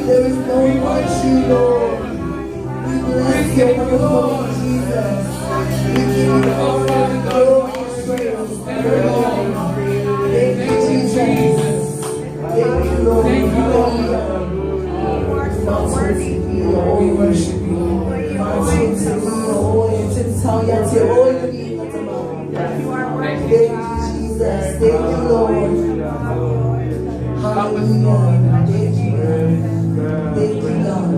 There is Jesus. Thank you, Lord. Hallelujah. Thank you, God. Thank you, God.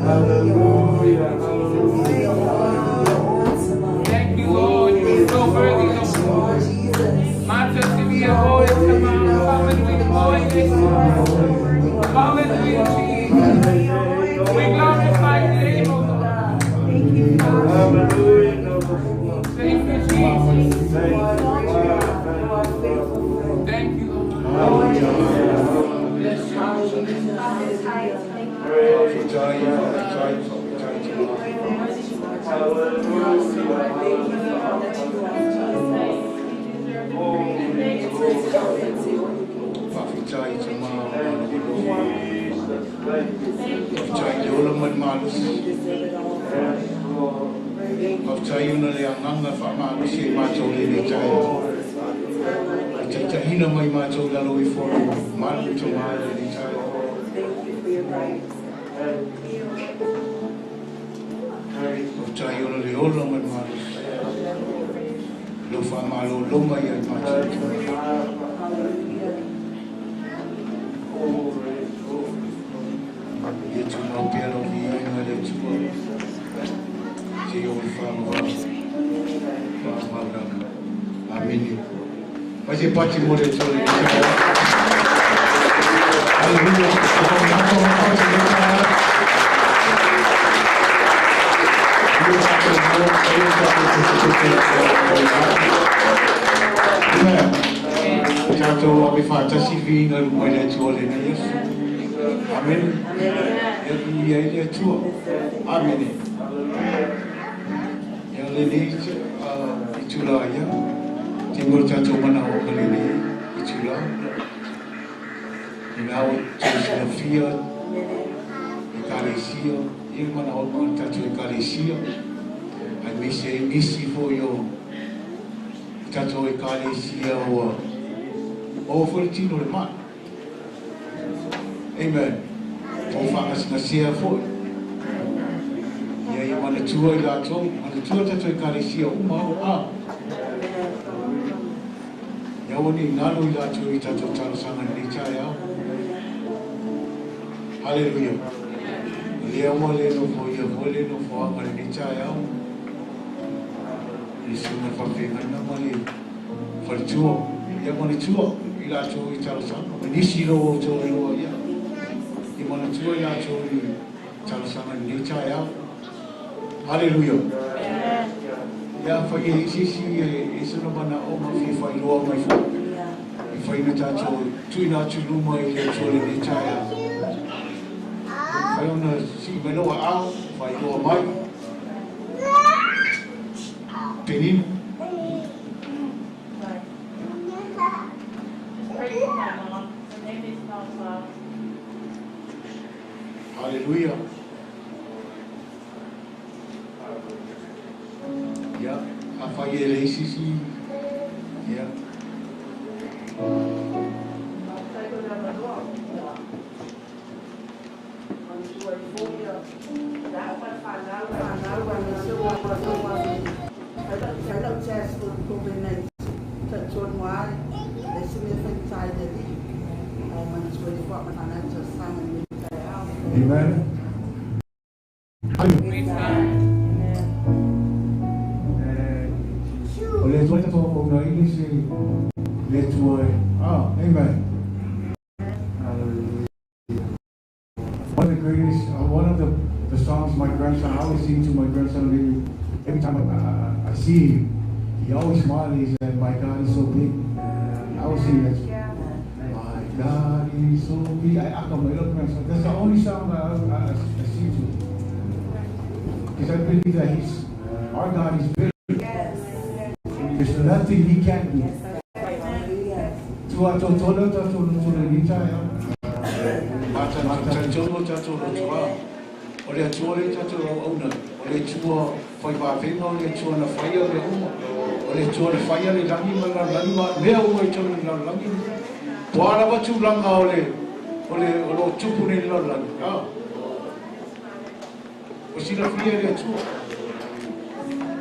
Hallelujah. Thank you, Lord. You're so worthy, Lord. My testimony is always come out. Hallelujah, Lord. Hallelujah, Jesus. We glorify your name, O God. Thank you, Hallelujah. Thank you, Jesus. Thank you, Lord.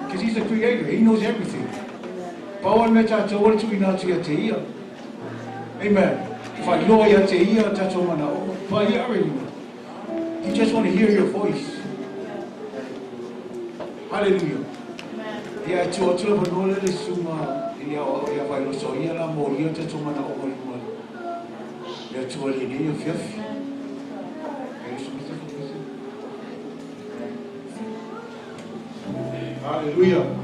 Because he's the creator. He knows everything. Paul me tato wale tu ina tu ya te ia. Amen. Fa loa ya te ia tato mana o. Pa ia are you? You just want to hear your voice. Hallelujah. Ya tu o tu la panole le suma ia o ia vai lo so ia la mo ia tato mana o ko ima. Ya tu le ni ia fiafi. Hallelujah.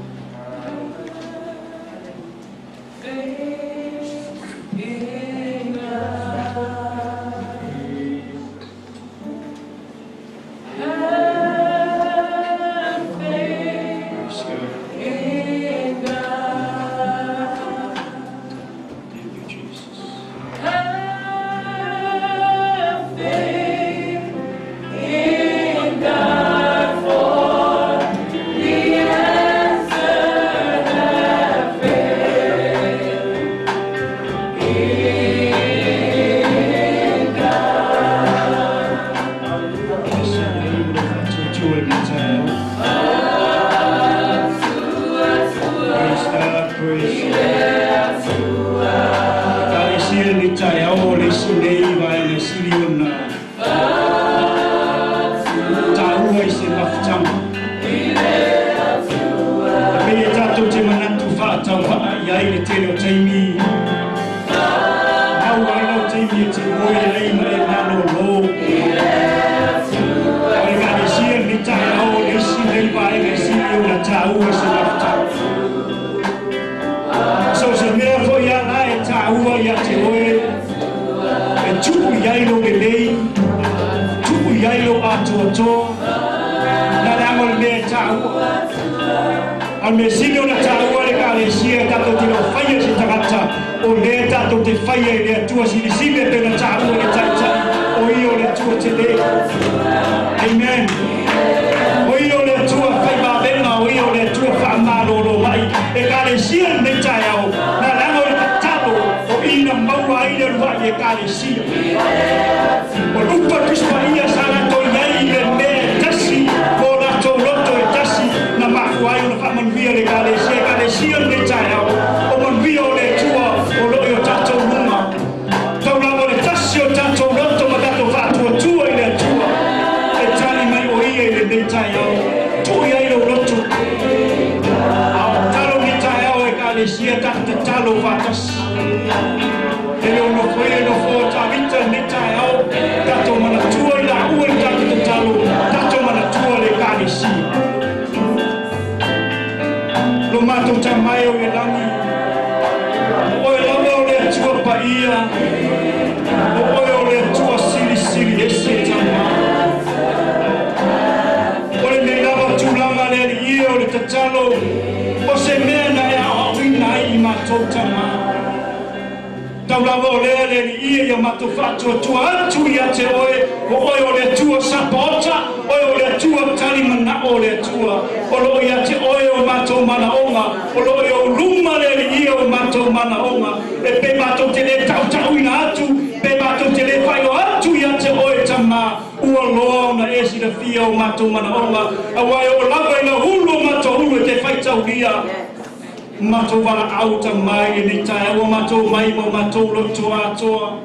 Mato wala auta mai ni tai o mato mai mo mato lo toa toa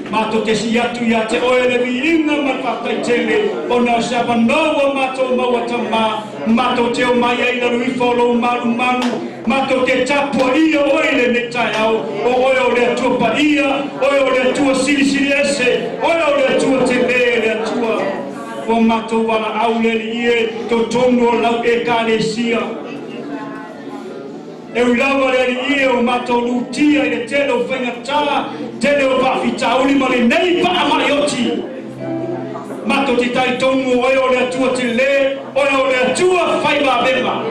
mato ke si atu ya te oele vi inga mata tele ona sa no mato mo tama mato te o mai ai na ri follow malu malu mato ke tapo ia oele ni tai o oele tu pa ia oele tu sili sili ese oele tu te le tu o mato wala aule ie to tongo lau e kalesia e ulawa le ie o mato lutia i le tele o whaingata, tele o Faitau ma le nei pa amaioti. Mato te tai tongu oe o le atua te le, oe o le atua whaiba bema.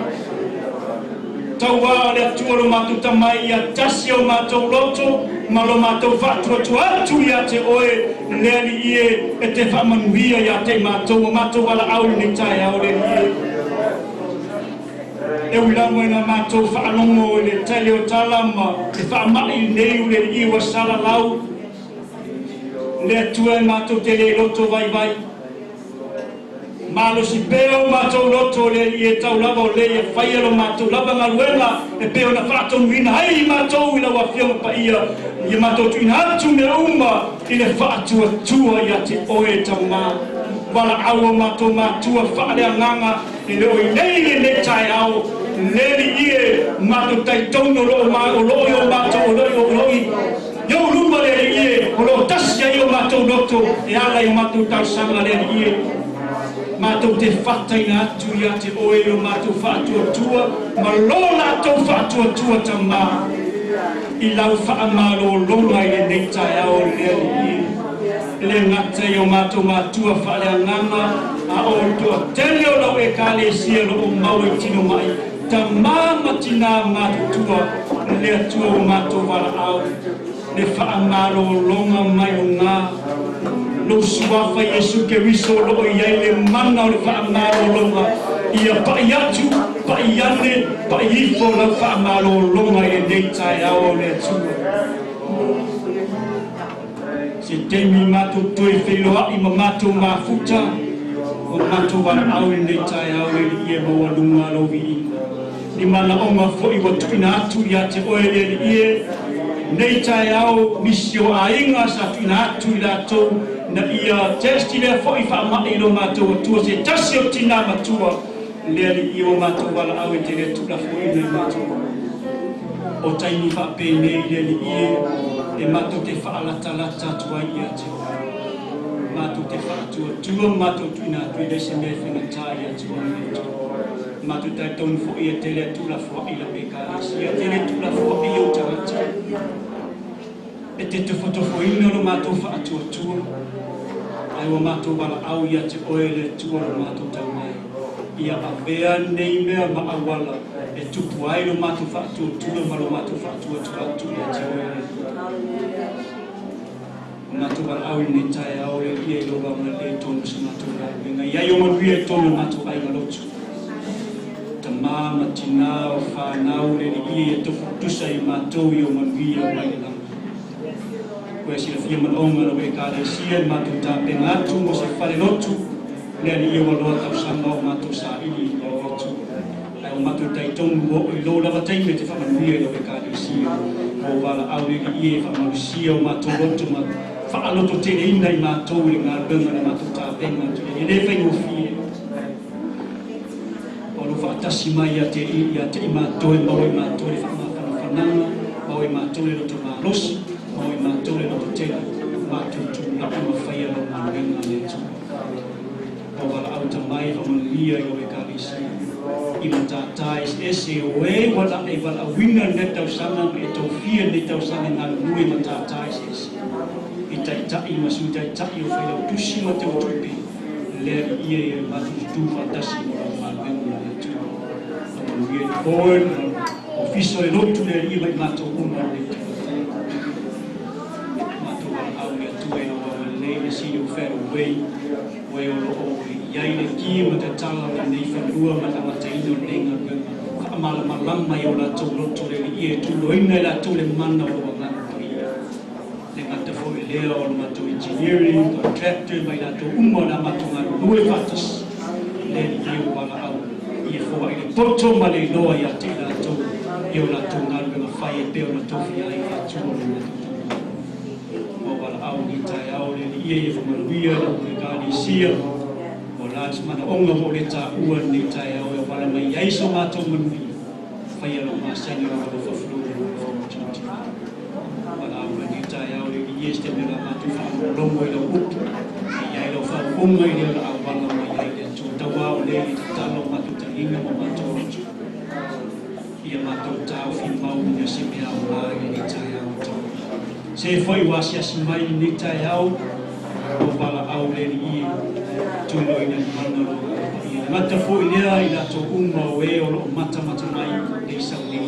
Taua le atua lo mato tamai ia tasi o mato loto, ma lo mato whatua tu atu ia te oe, le ali ie e te whamanuia ia te mato, o mato wala au ni tai au le ie. E ulango ina mato whaalongo le tele o talama e whaamai nei ule iwa sala lau le atua e mato te le loto vai vai Malo si peo matou loto le ie tau lava o le e whaia lo matou lava ngaruenga e peo na whato nuina hai matou ila wafionga pa ia ia matou tuina atu me uma i le whaatua tua ia te oe tamā wala aua matou matua whaale anganga i le oi nei le tai au le ie matou tai tono lo o lo o matou o lo i yo lumba le ie o lo tasia i o matou loto e ala i o matou tau sanga le ie Matou te whataina atu ia te oe o matou whaatua tua, ma lo lātou whaatua tua tamā. I lau whaamalo longa i le nei tai ao lea i le ngata i o matou matua whaaleanganga, a o tua tele o lau e kāle sia lo o mau i tino mai. Tamā matina matua lea tua o matou wala au, le whaamalo longa mai o ngā. Lo suafa Yesu ke riso lo iai le mana o le whaamaro longa ia pai atu, pai ane, pai ifo la whaamaro longa e nei tai ao le atua. Se temi matou toi wheloa i ma matou mafuta o matou wala au e nei tai ao e li ia maua lunga lo vi ni mana onga fo i watuina atu ia te oe le ie nei tai ao misio a inga sa tuina atu i latou na ia testi le fo i whaamai lo matou atua se tasi o tina matua lea li i o matou wala au e te le tula fo i nei matou o taini whaapene lea li i e matou te whaalatalata atua i atu matou te whaatua tua matou tuina atu i le se mea whengatai atua i atu matou tai tonu fo i e te le tula fo i la pekarisi e te le tula fo i o tarata e te tofo-tofoina lo matou whaatua ai o matou wala au ia te oe le tua lo matou tau mai ia Avea nei mea ma awala e tupu ai lo matou whaatua ma lo matou whaatua atu ia te oe le matou wala au i nei tai au e ia i lo wama le tonu sa matou la venga iai o manuia e tonu matou ai ngalotu tamā matina o whanau le ia e tofu tusa i matou i o manuia o mai langa Koe sila fia manonga na wei kāre sia matou tāpenga atu mo se whare lotu lea ni iwa loa tau sanga o matou sa ili i au lotu ai o matou tai tonu o i lo lava teime te whamanuia na wei kāre sia o wala au le i e whamanusia o matou lotu ma whaaloto tene ina i matou i ngā runga na matou tāpenga atu e le whaingo fie o lo whaatasi mai a te i matou e mau i matou le whananga mau i matou le loto malosi mau i matou le loto tela matou tu na uma whaia lo manuenga le tu o wala au tamai o manuia i o e karisi i ma tātai ese o e wala e wala winga ne tau sanga e tau fia ne tau sanga ngā nui ma tātai ese i tai ma su tai o whaia tusi ma te utupe lea i e matou tu whatasi o lo manuenga le tu o manuia i board o fiso e lotu le i mai matou uma le tu si o whero wei wei o loo iai le ki ma te tala o nei whanua ma ta mata ino nenga whaamala malama i o la tau loto le i e tulo ina i la tau le mana o wa ngana pia le ngata fo i lea o la mato engineering contractor mai la tau uma na mato ngana nue fatas le i o wala au i e fo i le poto ma le loa i a te la tau i o la tau ngana ma whai e peo na tofi ai a tua o la au ni tai au le ia ia whamaruia le kari sia o lātis mana onga mo le tā ua ni tai au e wala mai aiso mātou manui whai alo māsani o wala whafuru o whamututi wala au ni tai au le ia ste mera mātou whaamolongo i lau upu i ai lau whaaunga i lea au wala mai ai le tū tawa o le i talo mātou ta inga mo mātou rotu ia mātou tāu whi mau ni se mea o la i ni tai au tau se foi o asiasi mai ni tai au o wala au le i tulo ina mana lo i mata foi lea i la to uma o e o mata mai e sa le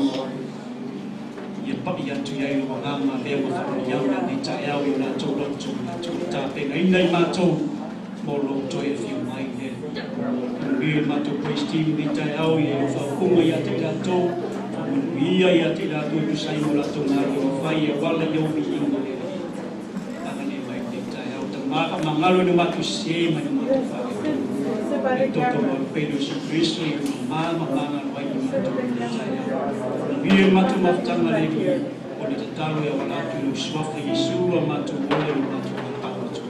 i pa i atu ia i o ngama le o fa i au ni tai au i la to lo to ta pe ina i mato mo lo to e fi mai le i mato Christine ni tai au i o fa uma i ate la to ia ia te la tu sai mo la to na o fai e wala yo mi ingo le ana ne mai te tai au ta ma mangalo ni matu se mai matu fa Toto Pedro Cristo e alma mana vai com Via matu maftanga legi o le tatalo ya wala tu swafa Yeshua matu ole matu matu.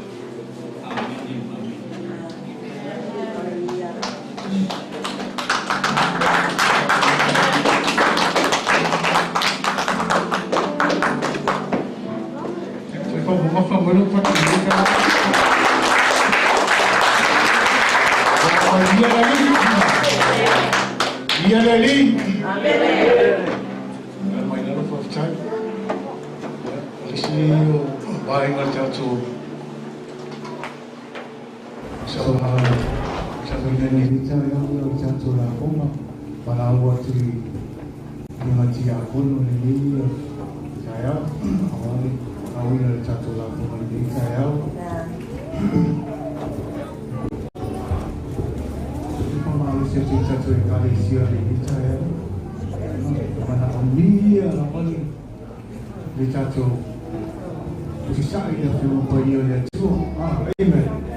Amen.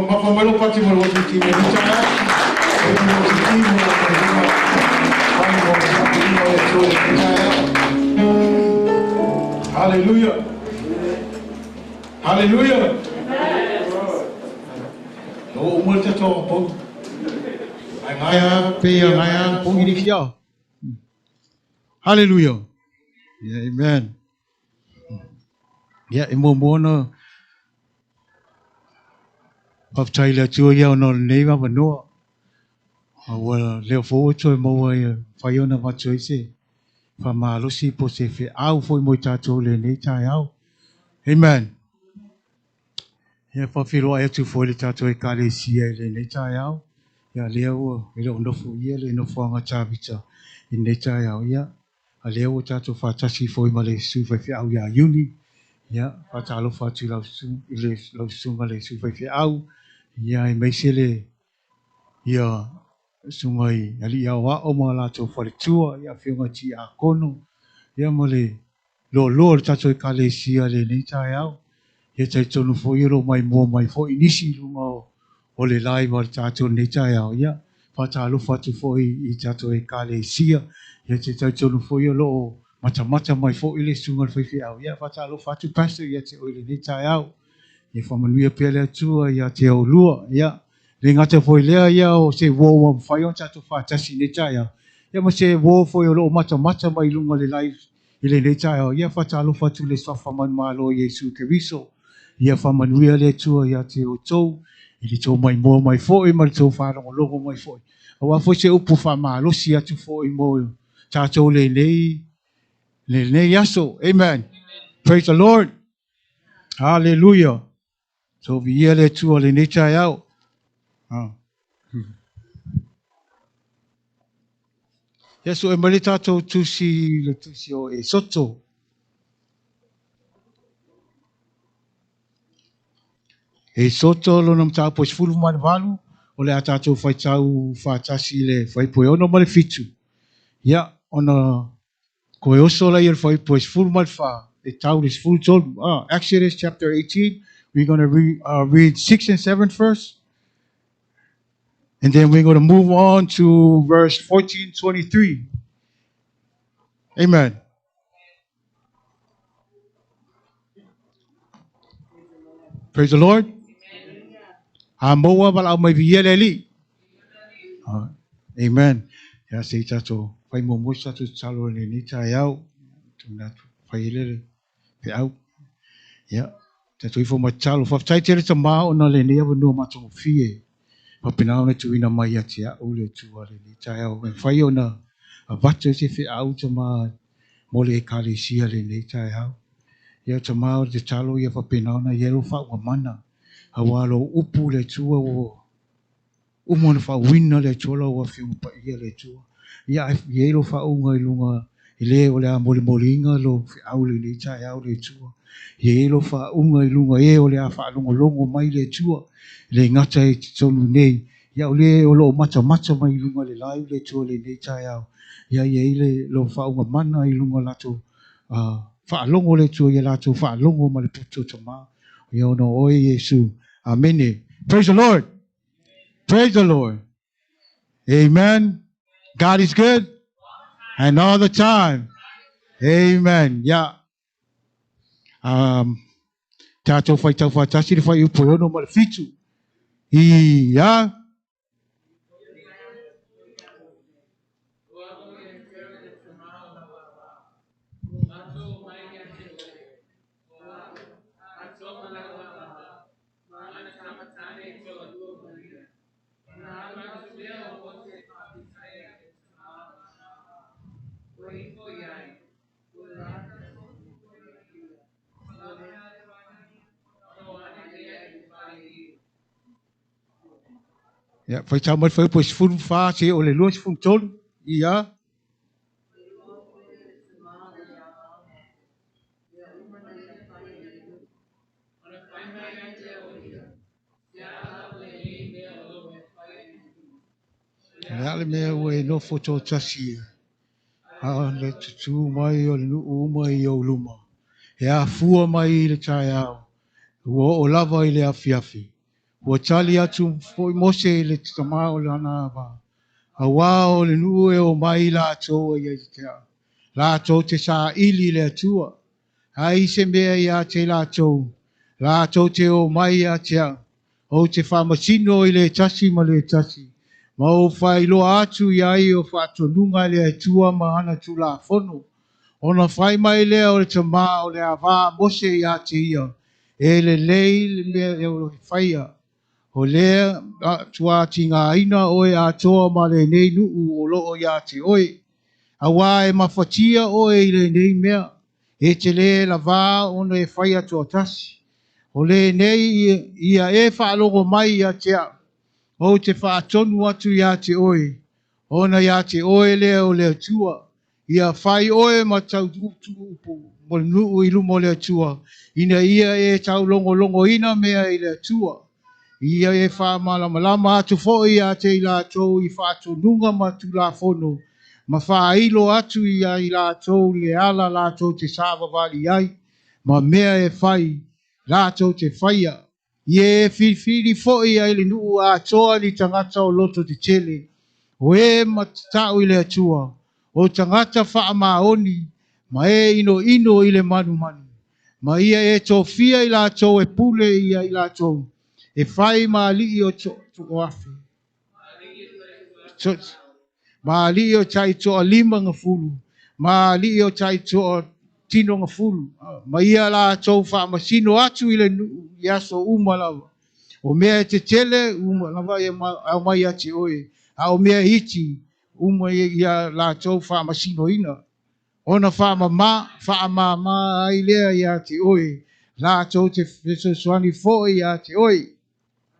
mapamalo pati mo wati timi ni taya. Ito mo si timi mo Hallelujah. Hallelujah. No umulta to po. Ay ngaya pe ngaya po ini siya. Hallelujah. Yeah, amen. Yeah, imo mono of Taylor to ya no name of no. Well, therefore to mo fayona va choice. Fama lo si po se fe au foi mo tato le ne tai au. Amen. Ya fa filo ai tu foi le tato e kale si le ne tai au. Ya leo ilo no fu ye le no fo nga chavita. In ne tai au ya. A leo tato fa tasi foi ma le su fe au ya uni. Ya fa talo fa tu la su ile lo su ma le su fe au. Ya e me se le ya sungai ali ya wa o ma la to fa le tua ya fe nga ti a kono. Ya mole lo tato e kale sia le nei tai au. Ye tai tonu fo iro mai mo mai fo inisi lunga o le lai wa tato nei tai au ya. Fata lo fatu fo I tato e kale sia. Ye tai tonu fo iro mata mai fo ile sunga fe au ya. Fata lo fatu pastor ye te o le nei tai au. Ye fa manuia pele atua ya te o lua ya. Le ngata fo lea ya o se wo fa yo tato fa tasi nei tai au. Ya mo se wo fo lo mata mai lunga le lai ile le tai ia fatalo fatu le safa man malo Yesu Keriso ia fa manuia le tua ia te o tou ile to mai mo mai fo mai to fa lo mai fo wa fo se upu fa malo si atu fo mo ta to le nei yaso amen praise the Lord hallelujah so vi ia le tua le nei tai au Yesu e malita to tusi le tusi o Esoto Esoto lo nam ta po fulu man valu o le atato faitau fa tasi le fai po ono male fitu ya ona ko oso la yer fai po fulu man fa the town is full told Exodus chapter 18 we're going to read 6 and 7 first and then we're going to move on to verse 14:23 amen praise the Lord amoa bala mai viele li amen ya se tato fai mo mo tato talo le ni ta yau tuna fai le pe au ya tato ifo ma talo fa tai tere ta ma ona le ne ava no ma to fie pa pina ona tu ina mai atia o le tu ale ni ta yau fai ona a vato se fe au ta ma mo le kali sia le ni ta yau ya ta ma o te talo ia fa pina ona yelo fa wa mana awalo upu le tu o umona fa wina le chola wa fi pa ia le tu ia ye lo fa unga ilunga ile o le moli molinga lo fi au le cha ya le tu ye lo fa unga ilunga e o le fa longo longo mai le tu le ngata e tonu nei ia o le o lo mata mai ilunga le lai le tu le cha ya ia ye ile lo fa unga mana ilunga la tu fa longo le tu ia la tu fa longo ma le puto tama ia no o Yesu amen praise the Lord. Praise the Lord. Amen. God is good. And all the time. Amen. Yeah. Tato faitau fatasi fai upo no mal fitu. Yeah. Yeah, faitau mal fai pois fun fa se o le luas fun tol. Yeah. Ale me we no foto tasi. Le tutu mai o le nuu mai o luma. E a fua mai le tai au. Ua o lava i le afiafi. Ua tali atu foi mose le tamao le ana ba. Awa o le nuu e o mai la tō ia te tea. La tō te sa ili le atua. Ai se mea ia te la tō. La tō te o mai ia tea. O te whamasino i le tasi ma le tasi. Ma o whai loa atu iai o whatonunga le atua ma ana tu la fono. Ona whai mai lea o le tama o le awa mose ia te ia. E le lei le mea e o le whaia. O lea tua ti ngā ina oe a toa ma le nei nuu o loo ia te oe. A wā e mawhatia oe i le nei mea. E te le la vā ona e whaia toa tasi. O le nei ia e whaalongo mai ia tea. O te whaatonu atu ia te oe. Ona ia te oe lea o le tua. Ia whai oe ma tau utu upu. Mo le nuu i lumo le tua. Ina ia e tau longo longo ina mea i le tua. Ia e wha malama atu fo'i a te i la tau i wha atu nunga ma tu la fono. Ma wha ilo atu ia i la tau le ala la tau te sāwa wali ai. Ma mea e whai la tau te whaia. Ia e whiwhiri fo'i ai le nuu a toa li tangata o loto te tele. O e matatau i le atua. O tangata wha maoni. Ma e ino ino i le manu manu. Ma ia e tōwhia i la tau e pule ia i la tau. E whai maali o o afi. Maali o tai toa lima ngā fulu. Maali o tai toa tino ngā fulu. Ma ia la tau wha masino atu i le iaso umalawa. O mea e te tele umalawa e au mai ati oe. A o mea iti ia la tau wha masino ina. Ona wha mama ai lea ia te oe. La tau te swani fo ia te oe.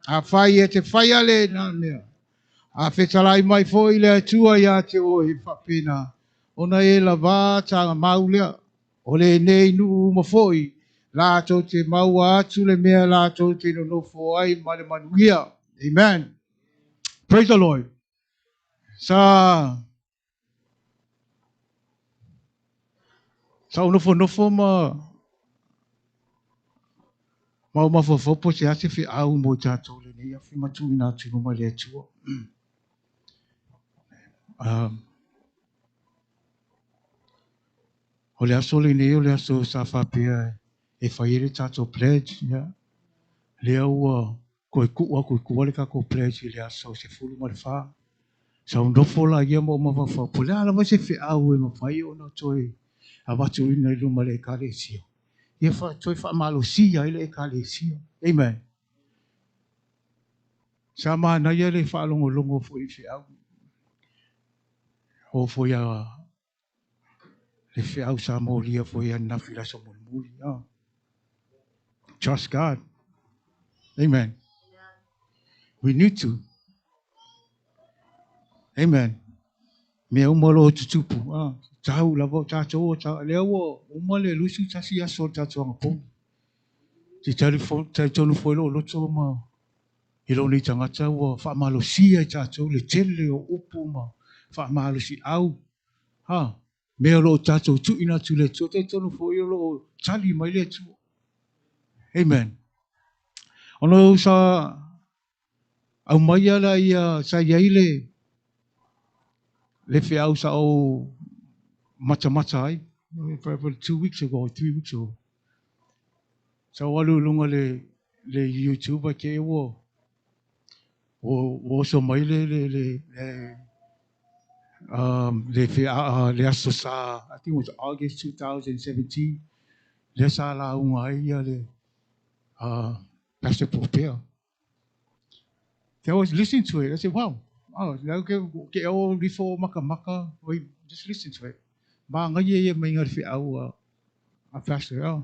A whai e te whai ale nā mea. A whetalai mai fo i lea tua ia te o i whapena. Ona e la wā tanga maulea. O le nei nuu ma fo i. Lātou te maua atu le mea lātou te no fo ai ma le manuia. Amen. Praise the Lord. Sa nofo ma o mawhawhopo se ase whi au mo tātou le nei. A whi matu ina atu no mai le atua. O le aso le nei o le aso sa whapea e whaere tātou pledge. Lea ua koe kua le ka ko pledge le aso se fulu ma le wha. Sa undofo la ia mo mawhawha. Po le ala wa se whi au e mawhai o na toi. A watu ina i luma le kare sio. Ia toi wha malo sia i le kare sio. Amen. Sa maa na ia le wha longo longo fo i whi au. O fo ia le whi au sa mo lia fo ia na whila sa muli. Trust God. Amen. We need to. Amen. Me umalo tutupu. Tau la vo tato le wo umale lusi tasi aso tato ngapo. Ti telefone tato fo lo to ma. Ilo ni tangata wo fa malo sia tato le tele o upu ma. Fa malo si au. Me lo tato tu ina tu le to tato fo lo tali mai le tu. Amen. Ono sa au mai ala ia sa yaile le fe au sa o mata ai for 2 weeks ago, 3 weeks ago. So walu lunga le YouTube ke wo so mai le fe le aso sa I think it was August 2017 le sa la unga ia le Pastor Popea. I was listening to it. I said, wow. Okay, all before maka. We just listen to it. Ba ngai ye mai ngar fi au a pastor.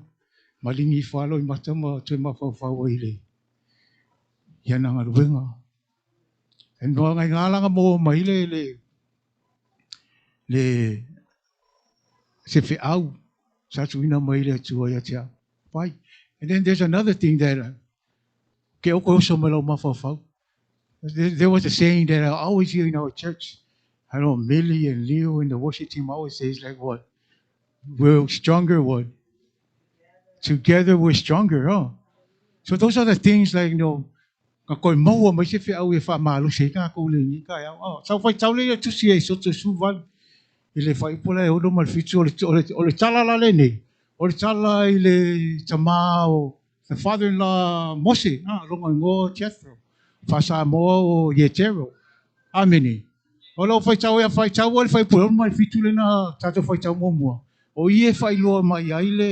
Malingi falo I mata ma tu ma fa ile. Ya na ngar wenga. En no ngai ngala mo mai le se fi au sa tu ina mai le tu ya tia. Pai. And then there's another thing that ke o ko so malo ma fa. There was a saying that I always hear in our church. I know Millie and Leo in the worship team always says like what? We're stronger what? Together we're stronger, huh? So those are the things like, ka koe maua mai se fe au e wha malu se ka ko le ni ka au sau Faitau le tusi Esoto suval i le whai pola e odo mal fitu o le tala la le nei o le tala i le tama o the father-in-law Mose longa ngo Jethro whasa moa o Yetero amini o lo Faitau e Faitau o le whai pola mal fitu le na tato Faitau mua o ie whai loa mai ai le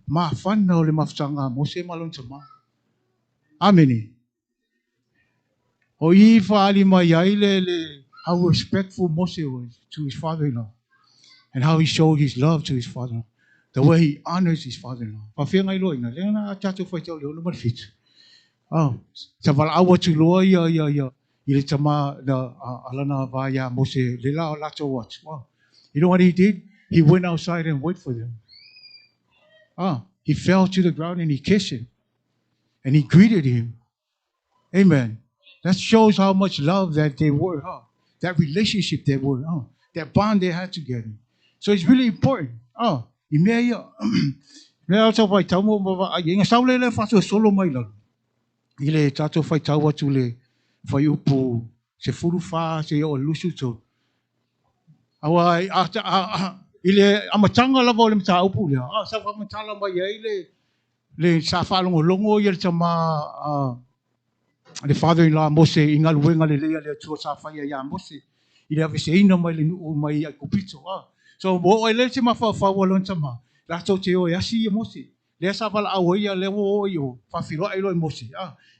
ma whana o le mafutanga Mose malon tama amini o i whaali mai ai le how respectful Mose was to his father-in-law and how he showed his love to his father-in-law, the way he honors his father-in-law. Pa whia ngai loa ina, lea na tato Faitau leo lumar fitu. Sa wala awa tu loa ia, i le tama na alana vaya Mose, le la lato watch. You know what he did? He went outside and waited for them. He fell to the ground and he kissed him. And he greeted him. Amen. That shows how much love that they were, that relationship they were, that bond they had together. So it's really important. I also Faitau mo baba ai nga saule le faso solo mai la. Ile tato Faitau atu le fai upu se furu fa se o lusu to. Awa ile amatanga la vole mta upu le. Sa fa mtala mai le sa fa longo ye tama the father-in-law Mose inga luenga le le tu sa fa ya Mose. Ile ave se ina mai le nu mai kupito. So mo ele se ma fa walon tama. La to te o yasi Mose. Le sa vala au ia le o yo fa filo ai lo Mose.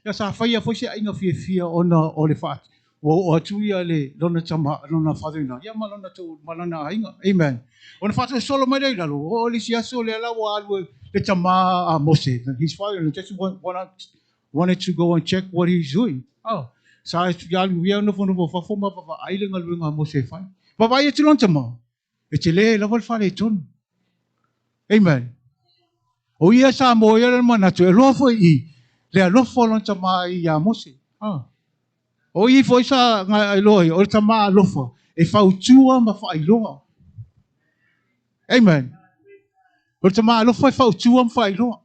Ya sa fa ia fo se inga fia ona o le fa. O tu ia le lona tama lona father-in-law. Ya malona to malona inga. Amen. Ona fa to solo mai le lo. O le sia so le la wa le tama Mose. His father-in-law just wanted to go and check what he's doing. Sa ya no fo fa fo ma fa ai le ngal Mose fa. Baba ia tilon tama. E te le la fa le ton. Amen. O ia sa mo ia le mana tu e lo fo I le lo fo lon tama ia Mose. O I fo sa nga Eloi o tama lo fo e fa utua ma fa ilo. Amen. O tama lo fo fa utua ma fa ilo.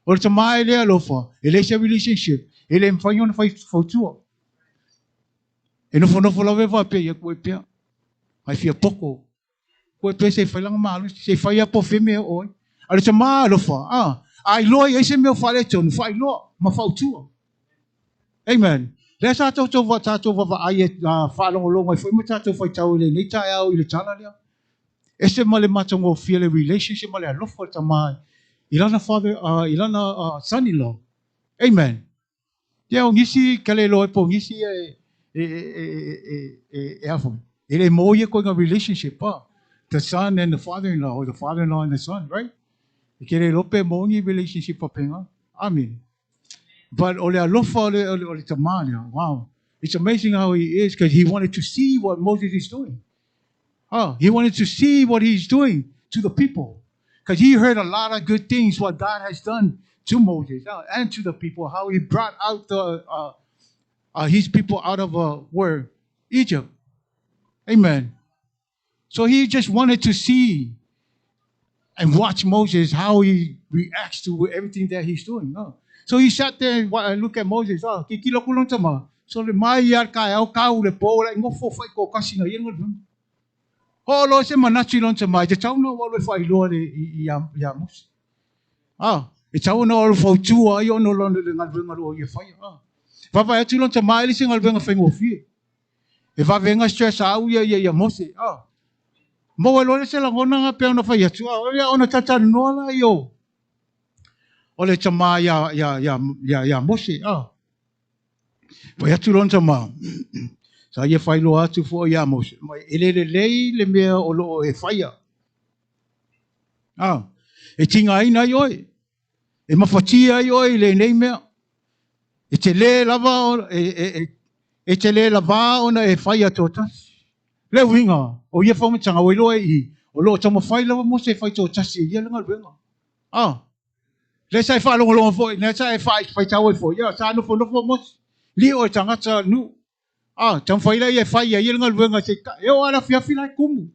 O tama le lo fo ele se relationship ele fa yon fa utua. E no fo la va pe ia ko pe. Ai fia pouco. Ko pe se fa lang malu se fa ia po fe me o. Ale tama lo fo. Ai lo ia se me fa le ton fa ilo ma fa utua. Amen. Le sa to va ai fa long foi mo tato Faitau le ni ta au ile tala le. Ese male matongo feel a relationship male lo fo tama. Ilana father ilana son-in-law. Amen. Dia ngisi kale lo po ngisi afo. Ele mo ye ko relationship the son and the father-in-law or the father-in-law and the son, right? Kere lo pe mo ngi relationship pa penga. Amen. But ole alofa ole tamania. Wow. It's amazing how he is because he wanted to see what Moses is doing. He wanted to see what he's doing to the people. Because he heard a lot of good things what God has done to Moses and to the people, how he brought out his people out of where? Egypt. Amen. So he just wanted to see and watch Moses, how he reacts to everything that he's doing. So he sat there and looked at Moses. Kikilo kulong tama. So le mai yar ka au kau le po le ngofo fai ko kasi nga yengo. Lo se manachi lon tama. Te tau no wale fai lo le ya mus. E tau no wale fau tua yo no lon le ngal venga lo ye fai. Vava atu lon tama ele se ngal venga fai ngofie. E va venga stress au ya Mose. Mo lo le se la ngona nga pe no fai atu. Ya ona tata no la yo. Ole tama ya Mose. Vai atu lon tama. Sa ia fai lo atu fo ya Mose. Mai ele le mea o lo e faia. E tinga ina yoi. E mafatia yoi le nei mea. E te le lava e te le lava ona e faia totas. Le winga o ia fo mtanga o lo e o lo tama fai lava Mose fai totas e ia lenga winga. Le sai fa lo fo, le sai fai tau fo. Ya sa no fo Mose. Li o tanga ta nu. Tam fai la ia fai ia lenga winga se ka. E o ala fia fila kumu.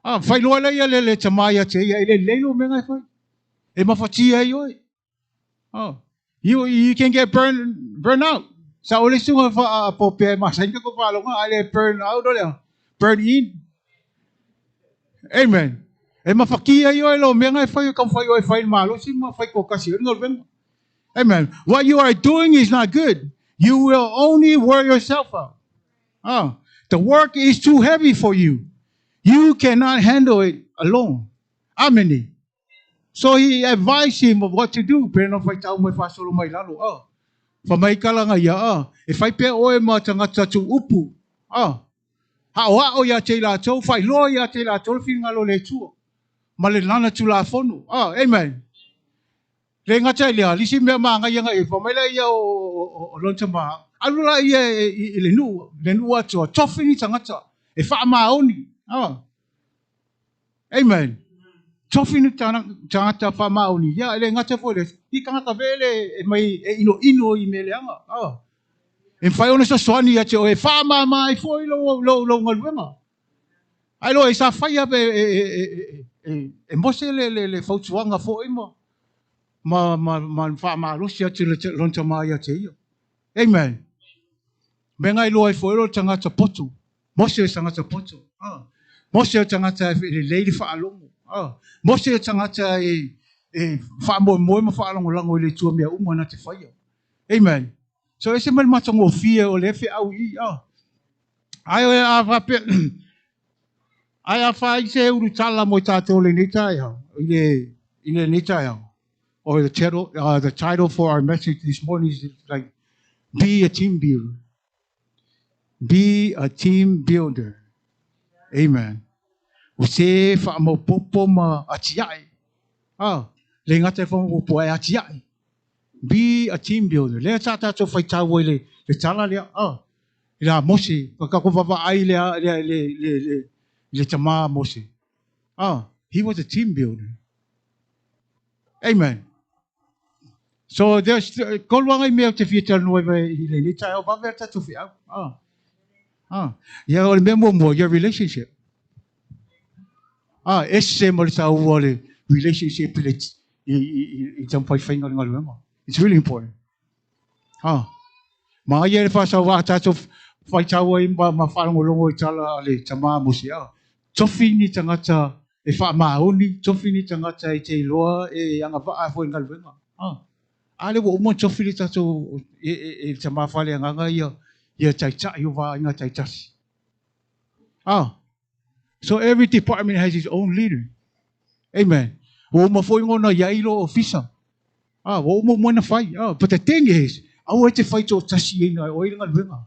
Fai lo la ia le tama ia te ia le lo menga fai. E mafatia yoi. You can get burned out. Sa uli sunga fa po pe masain ka ko palo nga ale burn out ole. Burn in. Amen. E mafakia yo lo menga fa yo kam fa yo fa malo si ma fa ko kasi ngol ben. Amen. What you are doing is not good. You will only wear yourself out. Oh, the work is too heavy for you. You cannot handle it alone. Amen. So he advised him of what to do. Pero no Faitau mo fa solo mai lalo. Oh. Famay ka lang ya. Oh. If I pe oe ma tanga tatu upu. Oh. Ha o ya te la tau. Fai lo ya te la tau. Fi ngalo le tu. Malilana tu la fonu. Oh, amen. Le ngata le lisi me ma nga nga e famay la ya o lonta ma. Alula ia le nu atu. Tofi ni tangata. E fa ma oni. Oh. Amen. Tofi ni tangata fa ma oni. Ya le ngata fo le. I kanga vele e mai e ino I mele anga. Oh. E fai ona sa swani ya te o e fa ma mai fo lo ngalwenga. Ai lo e sa fai ap e mose le fautuanga fo imo. Ma fa ma rosia te lonta mai ya te io. Amen. Menga I lo e fo lo tangata poto. Mose tangata poto. Ah. Mose tangata le leili fa alongo. Ah. Mose tangata fa mo fa alongo lango le tua mea uma na te fai. Amen. So ese mal matango fia o le fe au I. Ah. Ai a fa pe ai a fa I se uru tala mo tato le nita ya. Ile nita ya. Or the title for our message this morning is like, be a team builder. Be a team builder. Amen. O se fa mo popo ma atiai. Ah, le ngata fa mo popo ai atiai. Be a team builder. Le tata to Faitau le tala le ah. Ila Mose, ka ko va ai le tama Mose. Ah, he was a team builder. Amen. So there's kolwanga me te fitel no ile ni tayo ba verta to fi ya ol memo mo your relationship esse mo sa wole relationship it's on point finger ngol it's really important ma ye fa sa wa ta to fa cha wo ma fa ngolongo tala le tama mo sia to fini tangata e fa ma oni to fini tangata I te loa e anga va fo ngal wenga ale wo mo chofili tato e tama fale nganga ia taicha yo va inga taichasi. So every department has its own leader. Amen. Wo mo foi ngona ya ilo officer. Wo mo mo na fai. But the thing is, I want to fight to tashi ina o ina wenga.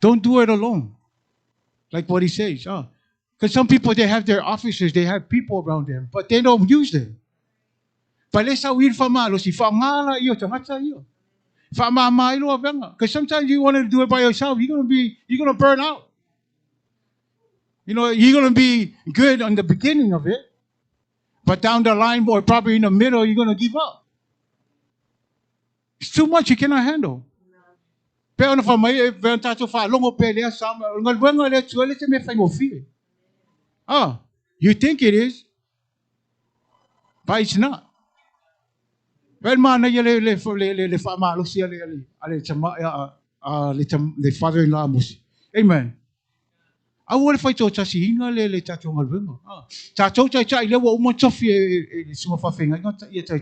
Don't do it alone. Like what he says. Because some people they have their officers, they have people around them, but they don't use them. Palesa wir famalo si fangala iyo tangata iyo. Famama ilo avenga. Because sometimes you want to do it by yourself, you're gonna burn out. You know, you're gonna be good on the beginning of it, but down the line or probably in the middle, you're gonna give up. It's too much you cannot handle. Pero na famay venta to fa longo pele sama ngal wenga le tuele te me fango fi. You think it is, but it's not. Well, man, le famalo si ale chama le father-in-law musi. Amen. I will fight to chasi hinga le tato ngalwenga. Tato chai le wo mo chofi e suma fa fenga ngata ye chai.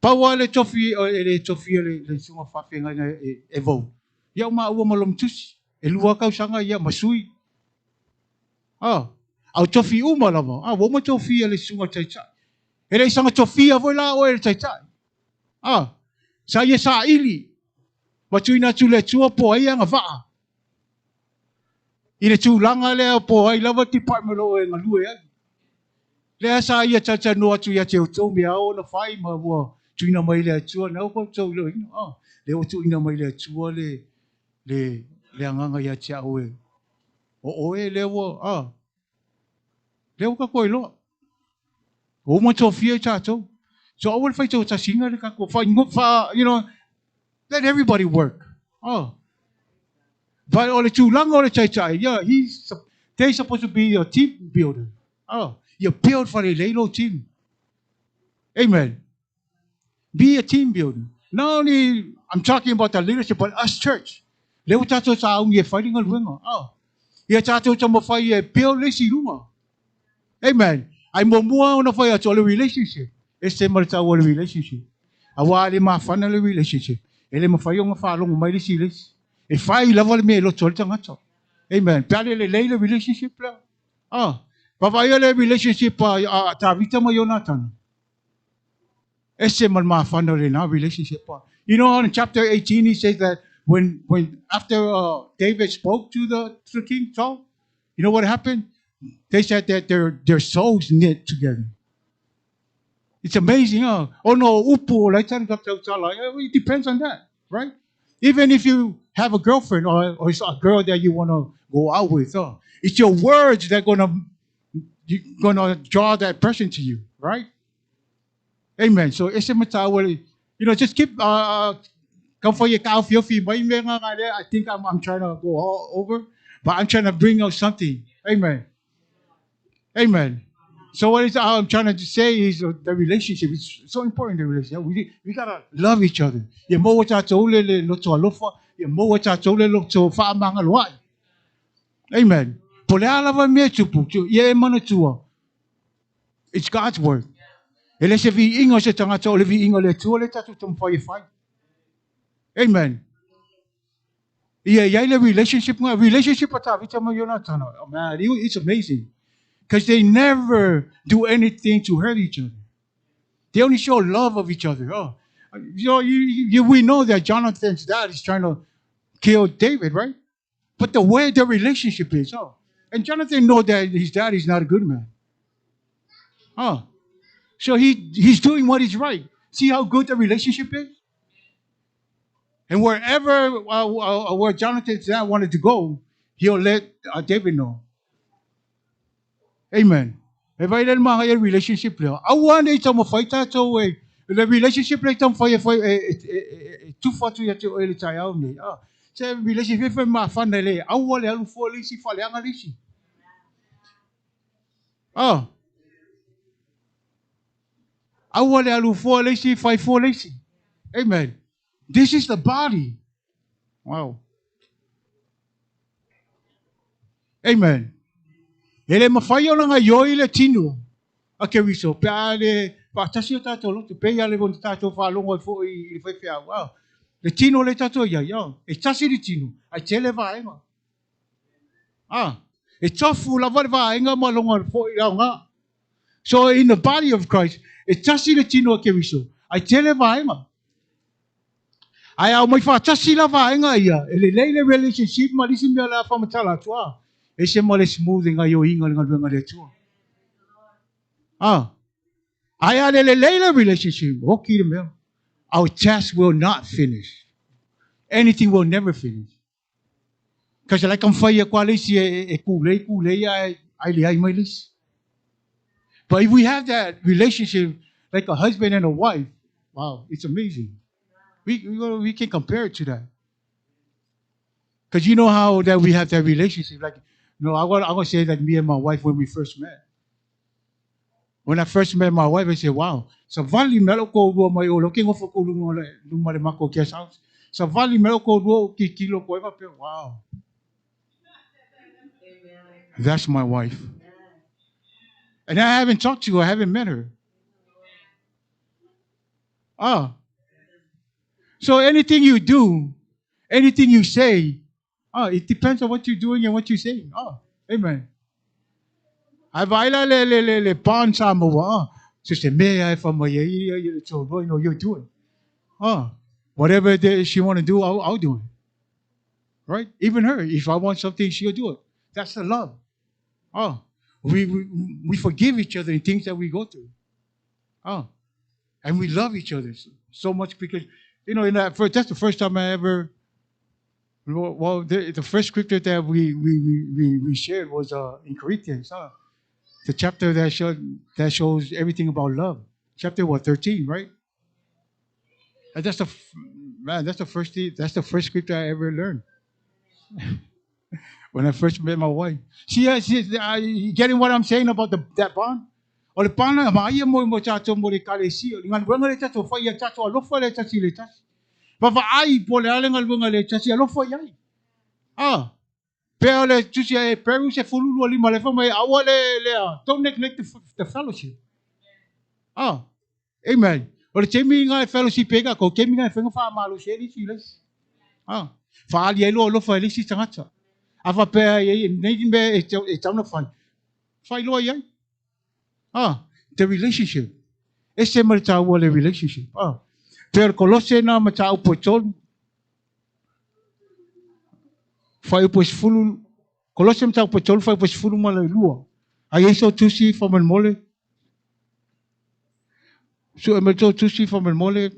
Pa wa le chofi le suma fa fenga e vo. Ya ma wo malom tusi. E lua kau sanga ya masui. Au chofi uma lava. Wo mo chofi le suma chai. Ele sanga chofi vo la o le chai. Sa ye sa ili. Matuina tu le tua po ai anga va. Ile tu langa le po ai lava department lo e ngalue ai. Le sa ia chacha no atu ia te uto me ao na fai ma wo tuina mai le tua na ko to lo ino. Le o tuina mai le tua le anganga ia te au e. O e le wo le o ka ko lo. O mo to fie chacho. So I will fight to singa le ka ko fa you know, let everybody work. But all the too long all the chai. Yeah, they're supposed to be your team builder. You build for a little team. Amen. Be a team builder. Not only I'm talking about the leadership, but us church. Leo tato sa aung ye fighting al wingo. Oh. Ye tato sa mo fai ye pio le si lunga. Amen. Ay mo mua na fai ato le relationship. Este mo ta le relationship. Awali ma fa na le relationship. Ele mo fai nga fa long mai le si le. E fai la vole me lo tol tanga to. Amen. Pale le le relationship la. Ah. Pa vai le relationship pa ta vita mo Jonathan. Este mo ma fa na le na relationship pa. You know, in chapter 18, he says that when after David spoke to the king Saul, you know what happened? They said that their souls knit together. It's amazing, huh? Oh no, upo, like it depends on that, right? Even if you have a girlfriend or it's a girl that you want to go out with, it's your words that gonna draw that person to you, right? Amen. So it's a matter, just keep come for your cow feel free. I think I'm trying to go all over, but I'm trying to bring out something. Amen. Amen. So what I'm trying to say is the relationship. It's so important. The relationship. We gotta love each other. You mo wata tole le lo to alofa. You mo wata tole lo to fa manga loai. Amen. Pole ala va me tupu. Ye mana tua. It's God's word. Ele se vi ingo se tanga tole vi ingo le tua le tatu tum fa ye fight. Amen. Yeah, the relationship ata vita mo Jonathan. Oh, man, it's amazing. Because they never do anything to hurt each other. They only show love of each other. Oh, we know that Jonathan's dad is trying to kill David, right? But the way their relationship is, and Jonathan knows that his dad is not a good man. So he's doing what is right. See how good the relationship is? And wherever where Jonathan's dad wanted to go, he'll let David know. Amen. If I didn't mind a relationship, I want it to fight that way. The relationship like them for too far to get to early time. So relationship with my family. I want to for Lisi for Lisi. Oh, I want to for Lisi, fight for Lisi. Amen. This is the body. Wow. Amen. Ele mafaya lang ayoy le tino. Akeriso, peale, patasi tato lo, pe ya le bon tato fa longo fo I fe fe wow. Le tino le tato ya ya. E tasi le tino. Ai tele va enga. E tofu la va enga ma longo fo ya nga. So in the body of Christ, e tasi le tino akeriso. Ai tele va enga. Ai au mai fa tasi la va enga ia. Ele le relationship ma lisi me la fa matala tua. E se mo le smoothing ayo inga nga le tua. I had a later relationship. Okay, our task will not finish. Anything will never finish. Because like I'm fire quality, but if we have that relationship like a husband and a wife, wow, it's amazing. We can compare it to that. Because you know how that we have that relationship. Like, I want to say that me and my wife when we first met. When I first met my wife, I said, wow, sa vali melo ko do mai o looking of ko lumare mako guest house. Sa vali melo ko do ki kilo ko eva pe. Wow. That's my wife. And I haven't talked to her, I haven't met her. So anything you do, anything you say, it depends on what you're doing and what you're saying. Amen. I baila le pan sa mo sister me I from so you're doing. Whatever she want to do, I'll do it. Right? Even her, if I want something, she'll do it. That's the love. We forgive each other in things that we go through. And we love each other so much because that's the first time I ever. Well, the first scripture that we shared was in Corinthians. The chapter that shows everything about love. Chapter 13, right? And that's the first scripture I ever learned. When I first met my wife. She's getting what I'm saying about that bond? O le pana ma ia mo chato mo le kalesi o ngan wenga le chato fa ia chato alofa le tasi le tasi. Papa ai po le ale ngal le tasi alo fo yai. Pe ole tusi e peru se fulu ali male fo mai awale le don't neglect the fellowship. Amen. Ole temi ngai fellowship pega ko kemi ngai fenga fa malu se li siles. Fa ali elo fa li si tangata. Afa pe e nei be e tau fai. Fai lo yai. The relationship. Ese mer tau le relationship. Per kolose na ma tau po tol. Fai po fulu kolose ma tau po tol fai po fulu ma le lua. Ai eso tusi fa man mole. So e meto tusi fa man mole.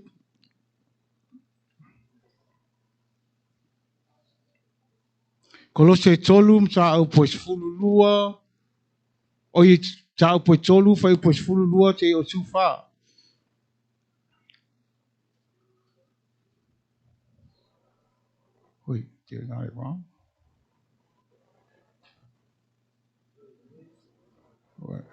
Kolose tolu ma tau po fulu lua. O i tau po tolu fai po fulu lua te o tufa. Wait, did I wrong? What?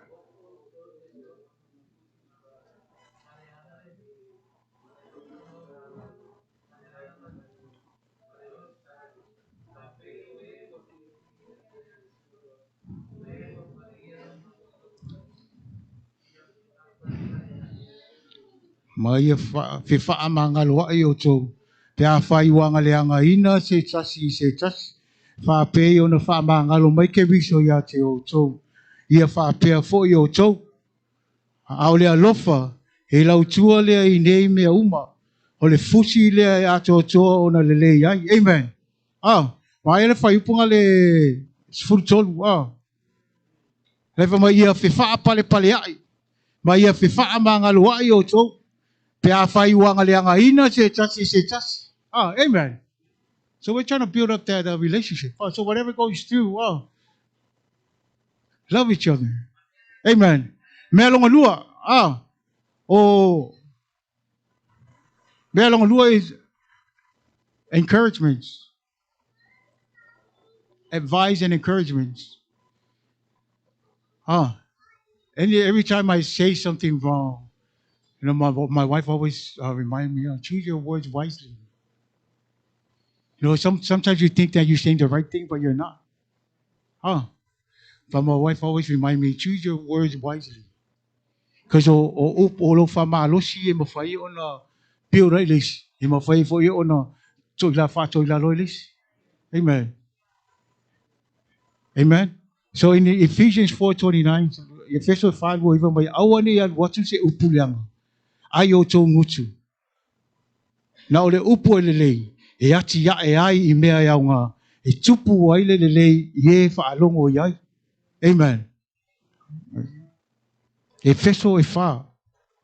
Mai fe fa manga lo ai o to. Te a fai wanga le anga ina se tasi se tasi. Fa pe o na fa manga lo mai ke viso ya te o to. Ia fa pe fo i o to. A o le alofa e lau tua le i nei mea uma. O le fusi le a to to o na le le ai. Amen. Mai le fai upunga le sfuru tolu. Lefa mai ia fe fa pale pale ai. Mai ia fe fa manga lo ai o to. Pe a fai wanga le anga ina se tasi se tasi. Amen. So we're trying to build up that relationship. So whatever goes through, love each other. Amen. Mea longa lua. Mea longa lua is encouragements. Advice and encouragements. And every time I say something wrong, you know, my wife always remind me, choose your words wisely. You know, sometimes you think that you're saying the right thing, but you're not. But my wife always remind me, choose your words wisely. Because o lo fa malosi e mawhai o na pio rai leisi. E mawhai fo i o na toi la fa toi la loi leisi. Amen. Amen. So in Ephesians 4:29, Ephesians 5 wo iwa mai awane yan watu se upuleanga. Ai o tō ngutu. Na o le upu e lelei, e ati ya e ai I mea iau ngā, e tupu ai le lelei I e whaalongo I ai. Amen. Efeso e wha.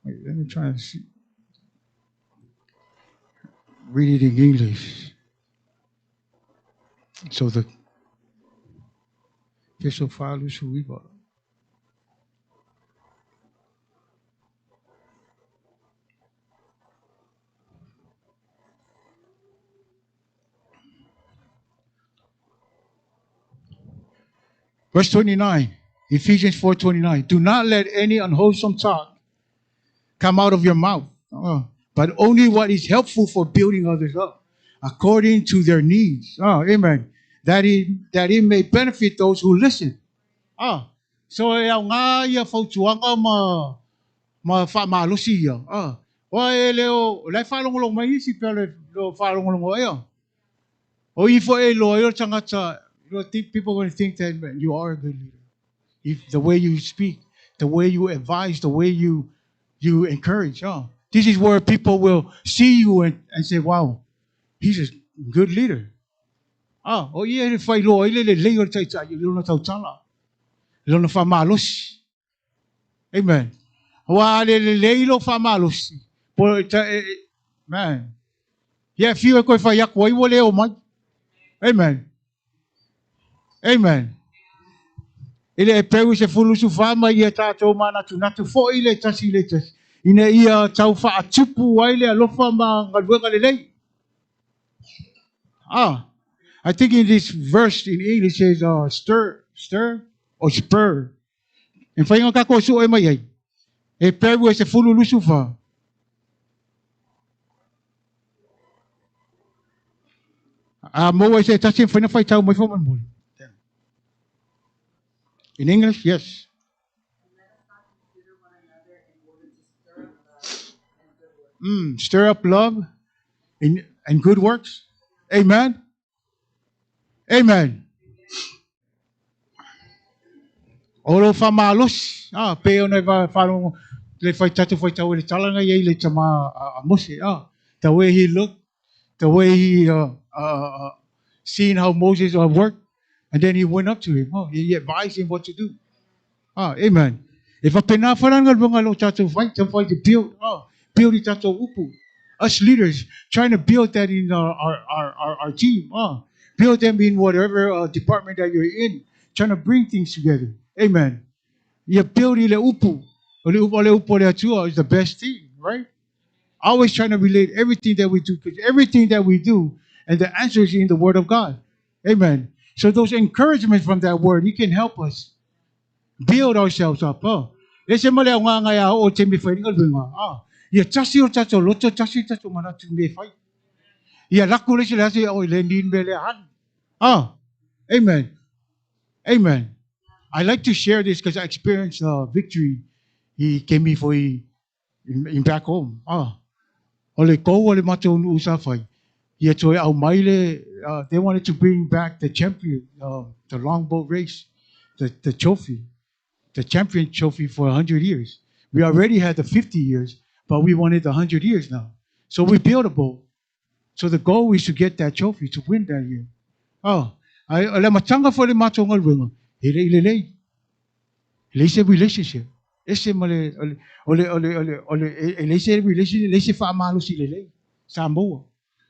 Let me try and see. Read it in English. So the Efeso 5 lusuiva. Verse 29, Ephesians 4:29. Do not let any unwholesome talk come out of your mouth, but only what is helpful for building others up, according to their needs. Amen. That it may benefit those who listen. So e au ngā ia fautuanga ma whaamalusi ia. O e leo, lai whalongolong mai isi pele lo whalongolong ia. O I fo e lo ia tangata, people are going to think that man, you are a good leader. If the way you speak, the way you advise, the way you encourage. This is where people will see you and say, wow, he's a good leader. O ia e whai loa ile le leo tai tai, lona tau tala. Lona whamalosi. Amen. Wa le leilo whamalosi. Man. Yeah, fiu e koe whai aku ai wo leo mai. Amen. Amen. Ile e peu se fulusu whama ia tātou mana tu natu fo ile tasi le tasi. Ine ia tau wha atupu waile alofa ma ngaluenga le lei. I think in this verse in English it says stir or spur. En whainga kako su e mai ai. E peu se fululusu wha. Mo say touching for the Faitau my phone. In English, yes. Stir up love and good works. Amen. Amen. Olo fa malos. Peo na va falong le Faitau le talanga ye le tama mosi. The way he looked, the way he seen how Moses worked, and then he went up to him. He advised him what to do. Amen. If a penafarangal bungalo tato fight to build, build it tato upu. Us leaders trying to build that in our team. Build them in whatever department that you're in. Trying to bring things together. Amen. You build ile upu. Ole upu le atua is the best thing, right? Always trying to relate everything that we do, because everything that we do, and the answer is in the Word of God. Amen. So those encouragements from that Word, He can help us build ourselves up. Ese male nga nga ya o temi fai ngal binga. Ya chasi o chacho loto chasi chacho mana tumi fai. Ya lakule sila si o lendin bele han. Amen. Amen. I like to share this because I experienced victory. He came before in back home. Ole ko ole mato usa fai. Ya toy au maile. They wanted to bring back the champion, the longboat race, the trophy. The champion trophy for 100 years. We already had the 50 years, but we wanted the 100 years now. So we built a boat. So the goal is to get that trophy, to win that year. I matanga for the matongal winga. Ele relationship. Ese male ele relationship. Ele fa malo si lele. Samboa.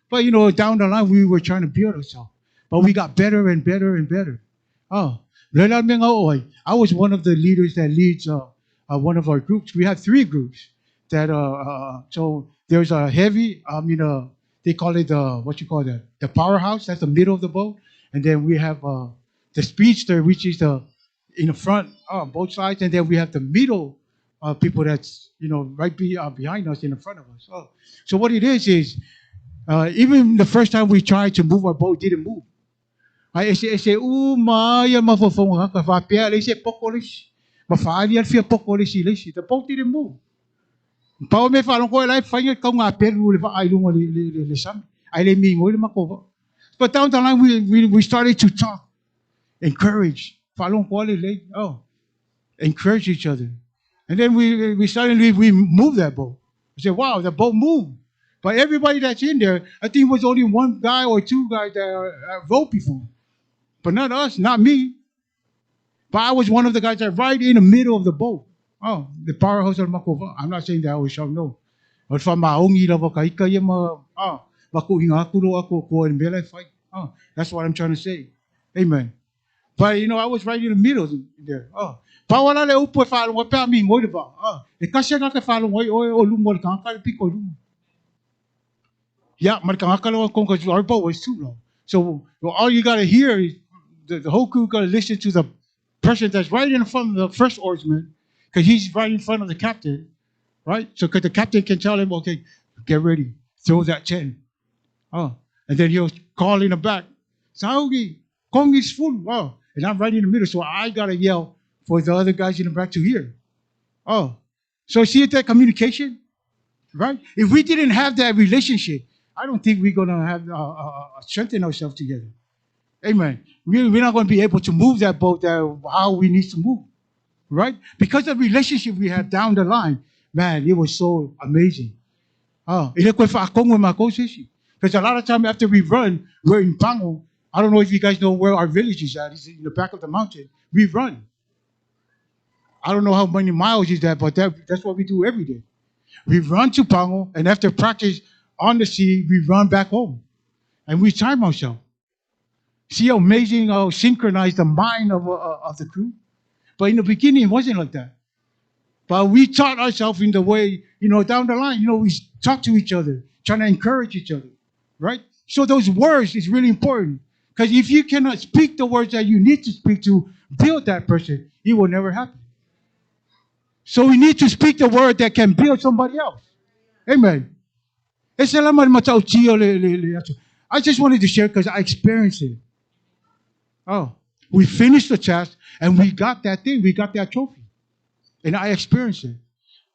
But down the line we were trying to build ourselves, but we got better and better and better. I was one of the leaders that leads one of our groups. We have 3 groups that so there's a heavy, they call it what you call that? The powerhouse. That's the middle of the boat, and then we have the speedster, which is in the front, both sides, and then we have the middle people that's right behind us, in the front of us. So what it is even the first time we tried to move our boat, it didn't move. Ese maya mafofonga ka fa pia le se pokolis. Mafali al fia pokolis ile. The boat didn't move. Pao me fa ko lai fa nge ka nga peru le fa ai lunga le sam. Ai le mingo le makova. But down the line we started to talk, encourage. Fa long ko le encourage each other. And then we suddenly moved that boat. We said, wow, the boat moved. But everybody that's in there, I think it was only 1 guy or 2 guys that rowed before. But not us, not me. But I was one of the guys that right in the middle of the boat. The powerhouse of Makova. I'm not saying that I was sure, no. But from my own that's what I'm trying to say. Amen. But I was right in the middle there. Pawala le upo falong wa pa mi ngoi ba. E kasi nga ka falong o lumol ka ka piko lum. Yeah, but our boat was too low. So all you got to hear is the whole crew got to listen to the person that's right in front of the first oarsman, because he's right in front of the captain, right? So because the captain can tell him, okay, get ready, throw that 10. And then he'll call in the back, Saogi, Kong is full. And I'm right in the middle, so I got to yell for the other guys in the back to hear. So see that communication, right? If we didn't have that relationship, I don't think we're going to have strengthen ourselves together. Amen. We're not going to be able to move that boat how we need to move, right? Because of the relationship we had down the line, man, it was so amazing. Because a lot of time after we run, we're in Pango. I don't know if you guys know where our village is at. It's in the back of the mountain. We run. I don't know how many miles is that, but that's what we do every day. We run to Pango, and after practice on the sea, we run back home. And we time ourselves. See how amazing, how synchronized the mind of the crew? But in the beginning, it wasn't like that. But we taught ourselves in the way, down the line, we talk to each other, trying to encourage each other, right? So those words is really important. Because if you cannot speak the words that you need to speak to build that person, it will never happen. So we need to speak the word that can build somebody else. Amen. I just wanted to share because I experienced it. Oh, we finished the test and we got that thing. We got that trophy. And I experienced it.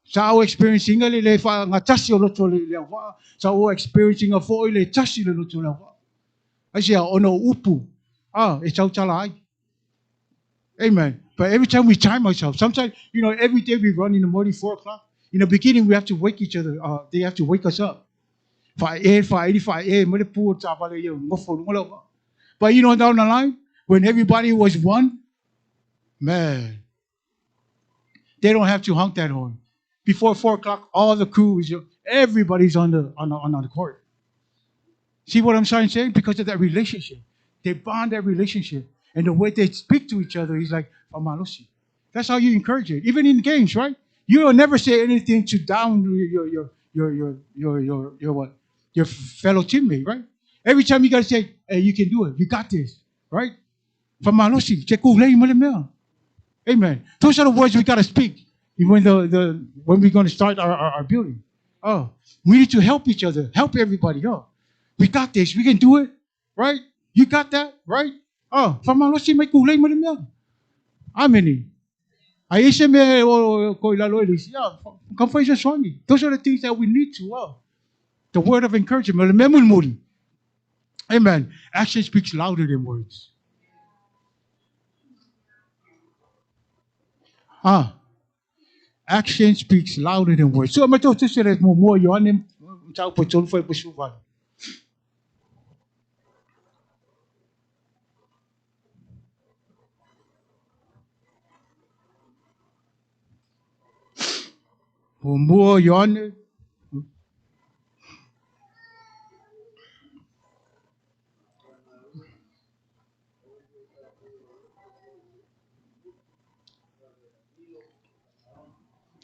Sa o experiencing nga le fa nga tasi o loto le wa. Sa o experiencing nga fo le tasi le loto le wa. I say ono upu. It's out talai. Amen. But every time we time ourselves, sometimes, every day we run in the morning, 4 o'clock. In the beginning, we have to wake each other. They have to wake us up. 5 But down the line, when everybody was one, man, they don't have to honk that horn. Before 4 o'clock, all the crew is, everybody's on the court. See what I'm trying to say? Because of that relationship. They bond that relationship. And the way they speak to each other is like, Famalosi. That's how you encourage it. Even in games, right? You will never say anything to down your fellow teammate, right? Every time you gotta say, hey, you can do it. You got this, right? Famalosi. Amen. Those are the words we gotta speak when we're gonna start our building. Oh, we need to help each other, help everybody. Oh, we got this. We can do it, right? You got that, right? Oh, famalosi may kulay mo rin yan. Amen. Ay isa may ko ilalo ilis. Yeah, confession swami. Those are the things that we need to. The word of encouragement. Amen. Action speaks louder than words. Action speaks louder than words. So I'm going to say that more. You want him? Tao po chon foi po suvan. More yon.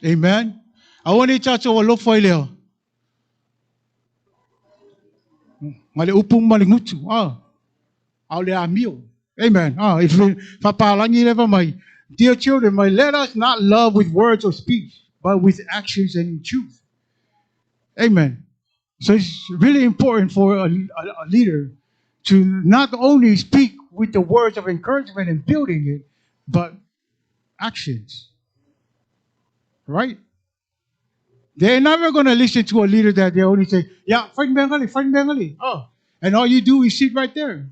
Amen. I want to chat to a lot for you. Mali upong malingutu. Aule amio. Amen. If papalangi never my dear children, let us not love with words or speech, but with actions and in truth. Amen. So it's really important for a leader to not only speak with the words of encouragement and building it, but actions. Right? They're never going to listen to a leader that they only say, yeah, fight Bengali. And all you do is sit right there.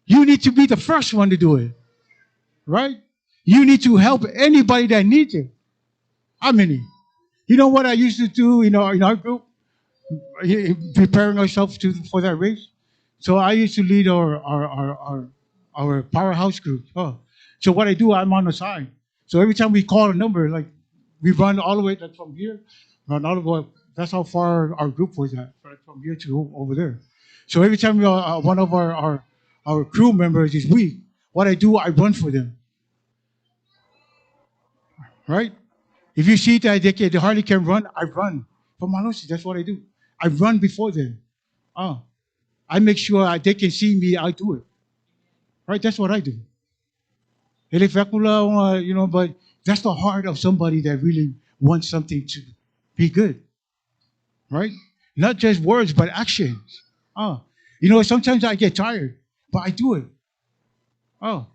You need to be the first one to do it. Right? You need to help anybody that needs it. How many? You know what I used to do in our group? Preparing ourselves for that race. So I used to lead our powerhouse group. So what I do, I'm on the side. So every time we call a number, like we run all the way from here, run all the way. That's how far our group was at, from here to over there. So every time one of our crew members is weak, what I do, I run for them. Right? If you see that they hardly can run, I run. For Malosi, that's what I do. I run before them. I make sure they can see me, I do it. Right? That's what I do. But that's the heart of somebody that really wants something to be good. Right? Not just words, but actions. Sometimes I get tired, but I do it. I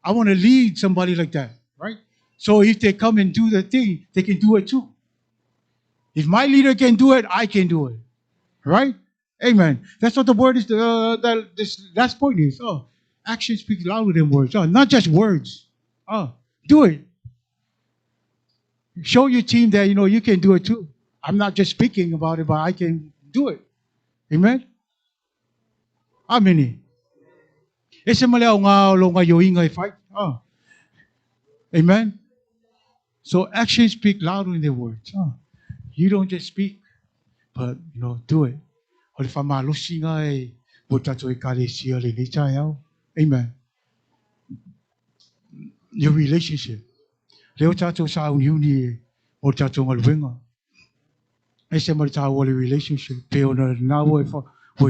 want to lead somebody like that. Right? So if they come and do the thing, they can do it too. If my leader can do it, I can do it. Right? Amen. That's what the word is. This last point is. Actions speak louder than words. Not just words. Do it. Show your team that you can do it too. I'm not just speaking about it, but I can do it. Amen. Amen. Ese malao nga lo nga yoingay fight. Amen. So actions speak louder than words. You don't just speak, but do it. Amen. Your relationship. Leo tato sa uni o tato ngalwenga. Ese marita wale relationship. Peo na wo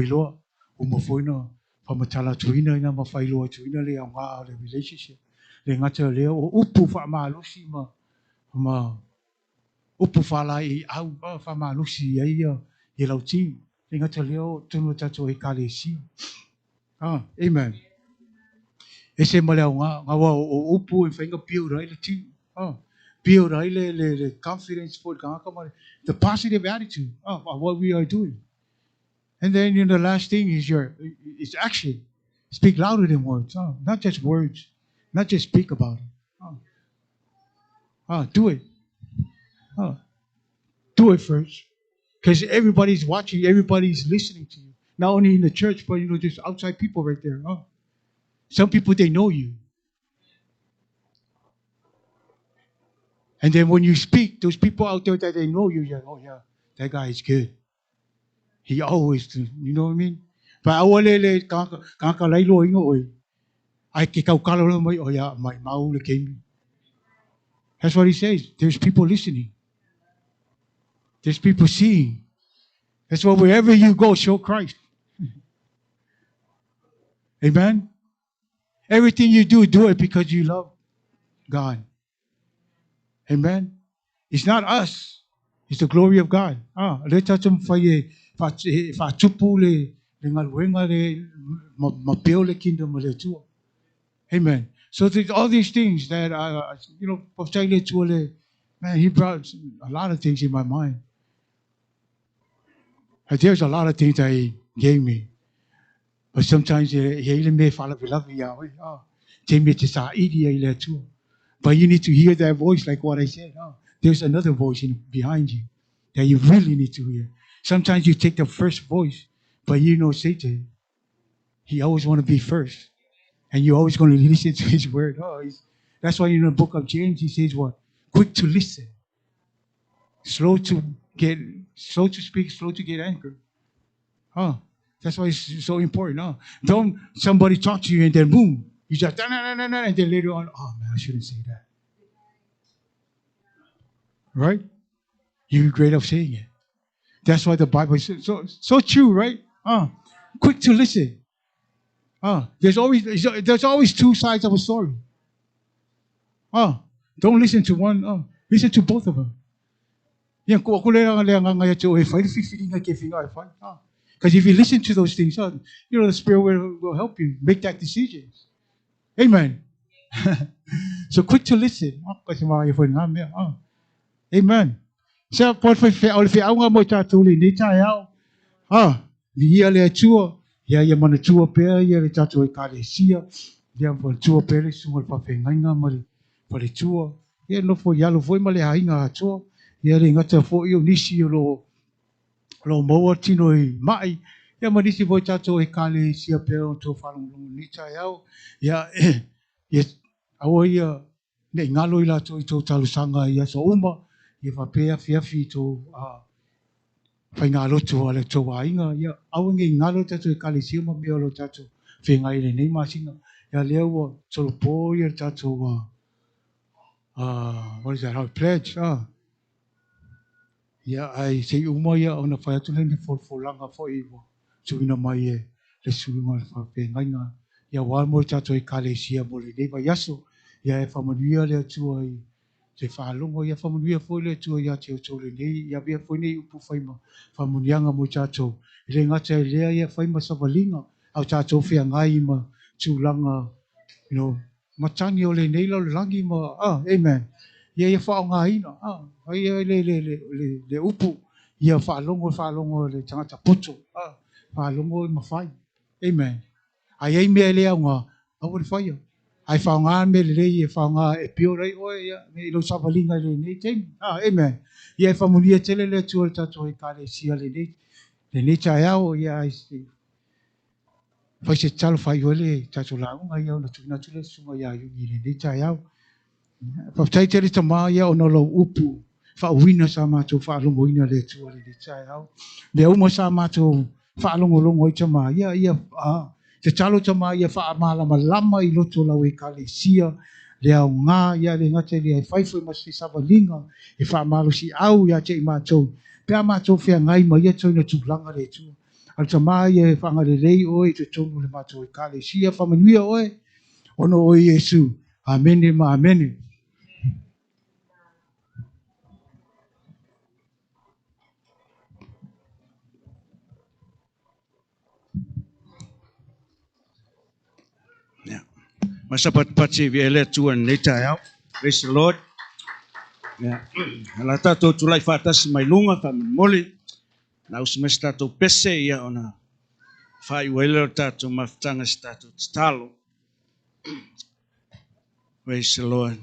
lo umafoina pamatala tuina na mafailo tuina le anga le relationship. Le ngata leo upu fa malusi ma upu fa la I au fa malusi ai ye lau ti. Inga te leo tunu tato e kalesia. Amen. E se male au ngā wā o upu e whainga pio rai le tiu. Pio rai le confidence for the positive attitude of what we are doing. And then the last thing is it's action. Speak louder than words. Not just words. Not just speak about it. Do it. Do it first. Because everybody's watching, everybody's listening to you. Not only in the church, but just outside people right there. Some people, they know you. And then when you speak, those people out there that they know you, you're, oh yeah, that guy is good. He always, you know what I mean? But awalele kaka lailo ingo oi. Ai ke kau kala mai oh yeah, my maule came. That's what he says. There's people listening. There's people seeing. That's why wherever you go, show Christ. Amen. Everything you do it because you love God. Amen. It's not us. It's the glory of God. Le tatum fa tupu le ngaluenga le mapeo le kingdom le tua. Amen. So there's all these things that man, he brought a lot of things in my mind. And there's a lot of things that he gave me. But sometimes he may fall in love with Yahweh. But you need to hear that voice like what I said. There's another voice behind you that you really need to hear. Sometimes you take the first voice, but Satan, he always want to be first. And you're always going to listen to his word. That's why in the book of James, he says what? Quick to listen. Slow to speak, slow to get angry. That's why it's so important. Don't somebody talk to you and then boom, you just and then later on, oh man, I shouldn't say that. Right? You regret of saying it. That's why the Bible is so true, right? Quick to listen. There's always two sides of a story. Don't listen to one. Listen to both of them. Because if you listen to those things, the Spirit will help you make that decision. Amen. So quick to listen. Amen. So pode foi alga mo tuli ni taiao. Via le tua, ia mana tua pe ia le tatu e kalesia. Ia mo tua pe le sunga pa pengainga mari. Pa le tua. Ia no fo ia lo foi ma le hainga atua. Ia le ngata fo io nisi lo moa tino i mai. Ia ma nisi fo tatu e kalesia pe o to falungu ni taiao. Ia awo ia ne ngalo ila to i to talusanga ia so uma. Ia fa pe afi to whai ngā loto ale tō wāinga, ia awangi ngā loto tatu e kalesia ma mea lo tatu whengai le nei māsinga. Ia leo wa tolo pō ia tatu what is that, how pledge, Ia ai se uma ia ona whai atu leni langa fo iwa, suina mai e le suinga le whengai ngā. Ia wā mo tatu e kalesia mo le nei vai aso, ia e whamanuia le atua i te whaalongo ia whamanuia fo le atua ia te o le nei, ia via fo nei upu whaima. Whamunianga mo tātou. I le ngata e lea ia whaima savalinga. Au tātou whia ngai ma tūlanga, matangi o le neila o le langi ma, amen. Ia ia whao ngā ina, ia le upu. Ia whaalongo le tangata poto, whaalongo i mawhai. Amen. Ai ei mea lea ngā, au le whaia. Ai whao ngā me le rei e whao ngā e pio rei oe ia, me ilo savalinga le nei teimi. Amen. Ia e whamunia tele le tua le tātou e kāre sia le nei tai au, ia ai se. Whai se talo whai ole tātou launga ia ona tūna tule sunga ia iungi le nei tai au. Whaptai tele ta maa ia ona lau upu, whauina sa mātou whaalongoina le tua le nei tai au. Le uma sa mātou whaalongolongo i ta maa, ia, te talo ta maa ia whaamalama lama i loto lau e kāre sia, le au ngā, ia le ngate le ai whaifoi ma se savalinga, e whaamalo si au ia te i mātou. Pea mātou whia ngai ma ia toina tūlanga le tua. Al ta maa ia e whangare rei oe te tonu le mātou e kāle sia whamanuia oe. Ono o Iesu. Amene ma amene. Masapatpatsi viele tuan neta yao. Praise the Lord. Ya, ala tatou tulai fatasi mai lunga fa moli. Na usmes tatou pese ia ona fai wele tatou maftanga tatou talo. Praise the Lord.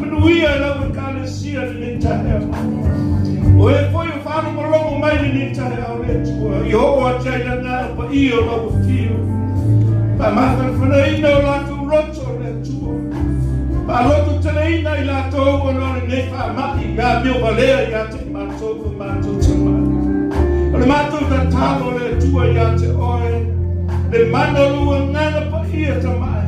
Manuia la wakana sia ni tahe. O e foi o whānu marongo mai ni tahe au le tua. I hoko a taina ngā pa i o lau whio. Pa mahkan whanaina o lātou roto le tua. Pa loto taleina I lātou o nore nei wha maki ngā mio walea I a te mātou ko mātou tamai. O le mātou ta tālo le tua I a te oe. Le mana lua ngana pa i a tamai.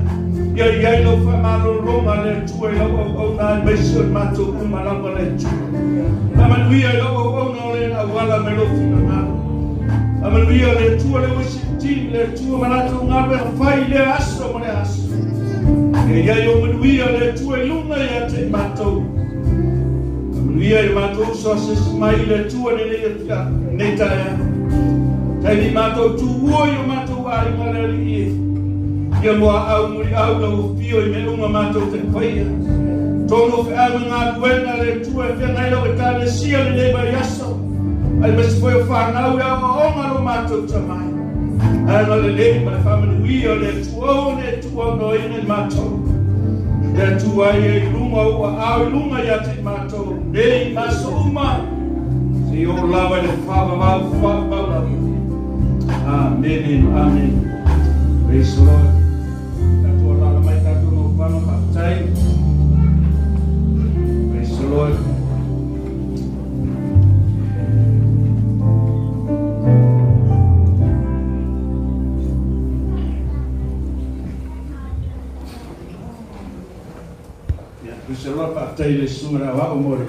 Ia iai lau whamalo ronga le tua I lau au nai meisio I mātou kumalanga le tua. Amanuia I lau au na le na wala me lo fina ngā. Amanuia le tua le wisi tini le tua manatu ngā me whai le aso mo le aso. E iai o manuia le tua I lunga I a te mātou. Amanuia I mātou so ases mai le tua ne le ia ne taia. Taini mātou tu uoi o mātou ai ngā le I. Ia moa au muri au lau fio I me unga mātou te whaia. Tono fe au ngā luenga le tua e whia ngai lau e tāne sia le leba I aso. Ai mesi foi o whanau e au a onga lo mātou tamai. Ai ngā le lehi mai whamanuia le tua no ina I mātou. Le tua I lunga ua au I lunga I a te mātou. Nei maso uma. Se o lawa le whawawau. Amen, amen. Praise the Lord. Praise the Lord. Praise the Lord. Patai le sumara wa omore.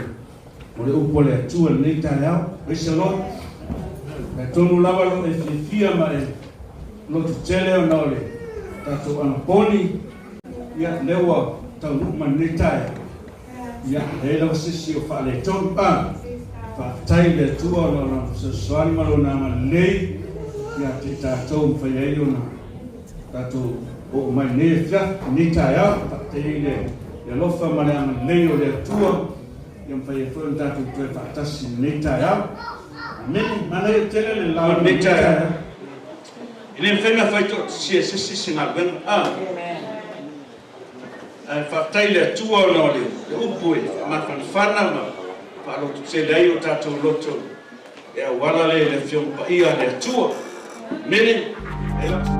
More upo le atua nei tai au. Praise the Lord. Me tonu lava lo e fia mai. Lo tu tele o nole. Tato ana poni. Ia lewa tau man nei tai. Ia e la sisi o fa le ton pa. Fa tai le tua no na so swani malo na lei. Ia te tato fa ye na. Tato o mai nei fia nei tai au. Pa te le ia lofa mana lei o le tua. Ia fa ye fo tato tu fa tasi nei tai au. Amen. Mana e tele le la nei tai. Ile fenga faitau si sisi na ben. Amen. Faitau le tua no le upui ma fanfana ma pa lo se lei o tato loto e wala le fiong pa ia le tua meni e